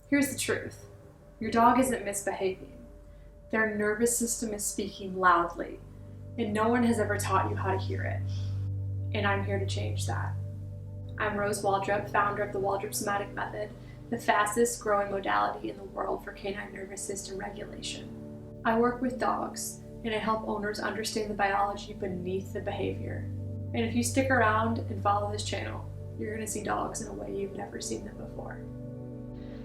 Here's the truth. Your dog isn't misbehaving. Their nervous system is speaking loudly, and no one has ever taught you how to hear it. And I'm here to change that. I'm Rose Waldrup, founder of the Waldrup Somatic Method, the fastest growing modality in the world for canine nervous system regulation. I work with dogs, and I help owners understand the biology beneath the behavior. And if you stick around and follow this channel, you're going to see dogs in a way you've never seen them before.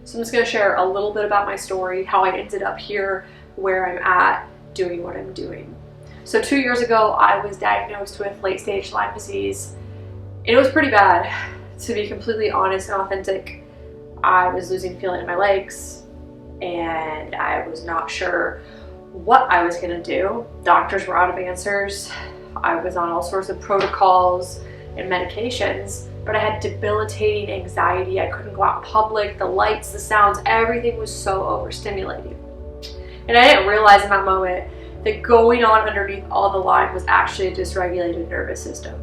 So I'm just going to share a little bit about my story, how I ended up here, where I'm at, doing what I'm doing. So 2 years ago, I was diagnosed with late-stage Lyme disease. It was pretty bad. To be completely honest and authentic, I was losing feeling in my legs, and I was not sure what I was going to do. Doctors were out of answers. I was on all sorts of protocols and medications, but I had debilitating anxiety. I couldn't go out in public. The lights, the sounds, everything was so overstimulating. And I didn't realize in that moment that going on underneath all the Lyme was actually a dysregulated nervous system.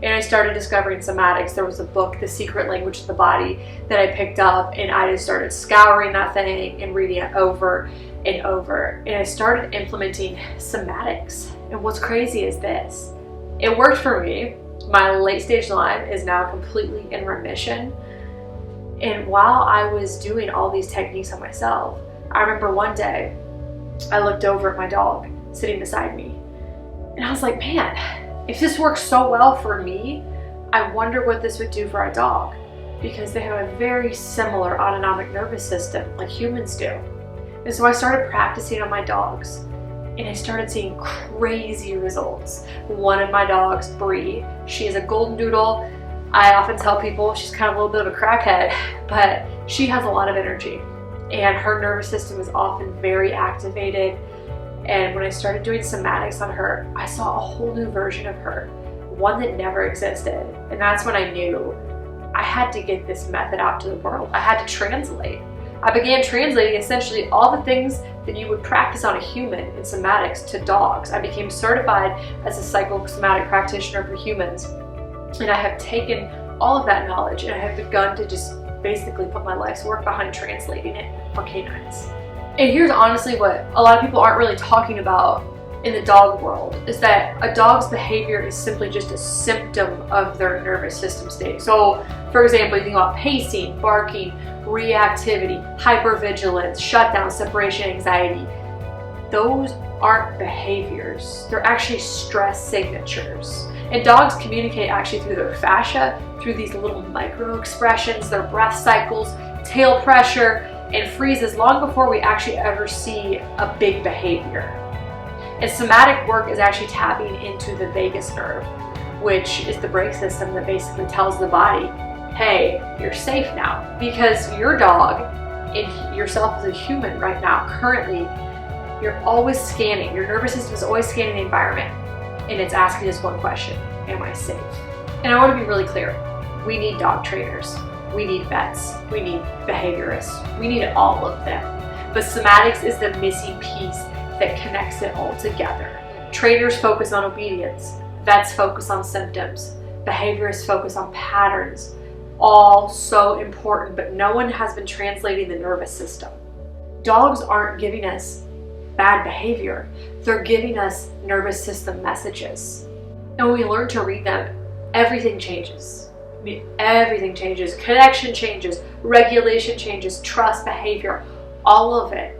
And I started discovering somatics. There was a book, The Secret Language of the Body, that I picked up, and I just started scouring that thing and reading it over and over. And I started implementing somatics. And what's crazy is this. It worked for me. My late-stage Lyme is now completely in remission. And while I was doing all these techniques on myself, I remember one day I looked over at my dog sitting beside me, and I was like, man, if this works so well for me, I wonder what this would do for our dog, because they have a very similar autonomic nervous system like humans do. And so I started practicing on my dogs, and I started seeing crazy results. One of my dogs, Bree, she is a golden doodle. I often tell people she's kind of a little bit of a crackhead, but she has a lot of energy, and her nervous system is often very activated. And when I started doing somatics on her, I saw a whole new version of her, one that never existed. And that's when I knew I had to get this method out to the world. I had to translate. I began translating essentially all the things that you would practice on a human in somatics to dogs. I became certified as a psychosomatic practitioner for humans. And I have taken all of that knowledge, and I have begun to just basically put my life's work behind translating it for canines. And here's honestly what a lot of people aren't really talking about in the dog world, is that a dog's behavior is simply just a symptom of their nervous system state. So, for example, you think about pacing, barking, reactivity, hypervigilance, shutdown, separation anxiety. Those aren't behaviors. They're actually stress signatures. And dogs communicate actually through their fascia, through these little micro expressions, their breath cycles, tail pressure, and freezes long before we actually ever see a big behavior. And somatic work is actually tapping into the vagus nerve, which is the brake system that basically tells the body, hey, you're safe now. Because your dog and yourself as a human right now, currently, you're always scanning. Your nervous system is always scanning the environment, and it's asking us one question: am I safe? And I want to be really clear. We need dog trainers. We need vets. We need behaviorists. We need all of them. But somatics is the missing piece that connects it all together. Trainers focus on obedience. Vets focus on symptoms. Behaviorists focus on patterns. All so important, but no one has been translating the nervous system. Dogs aren't giving us bad behavior. They're giving us nervous system messages. And when we learn to read them, everything changes. I mean, everything changes. Connection changes, regulation changes, trust, behavior, all of it.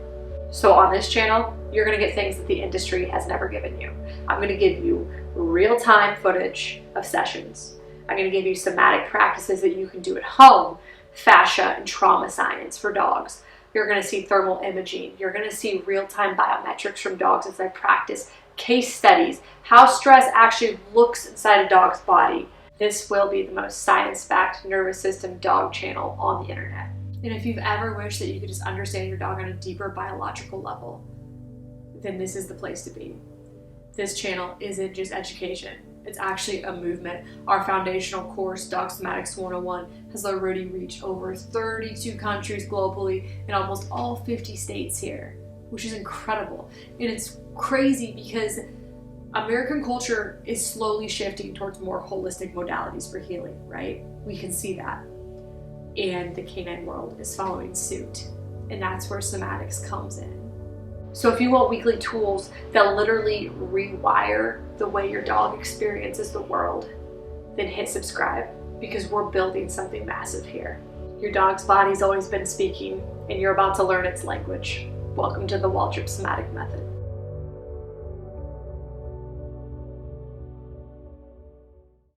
So on this channel, you're going to get things that the industry has never given you. I'm going to give you real-time footage of sessions. I'm going to give you somatic practices that you can do at home, fascia and trauma science for dogs. You're going to see thermal imaging. You're going to see real-time biometrics from dogs as I practice, case studies, how stress actually looks inside a dog's body. This will be the most science-backed nervous system dog channel on the internet. And if you've ever wished that you could just understand your dog on a deeper biological level, then this is the place to be. This channel isn't just education. It's actually a movement. Our foundational course, Dog Somatics 101, has already reached over 32 countries globally and almost all 50 states here, which is incredible. And it's crazy because American culture is slowly shifting towards more holistic modalities for healing, right? We can see that. and the canine world is following suit. And that's where somatics comes in. So if you want weekly tools that literally rewire the way your dog experiences the world, then hit subscribe, because we're building something massive here. Your dog's body's always been speaking, and you're about to learn its language. Welcome to the Waldrup Somatic Method.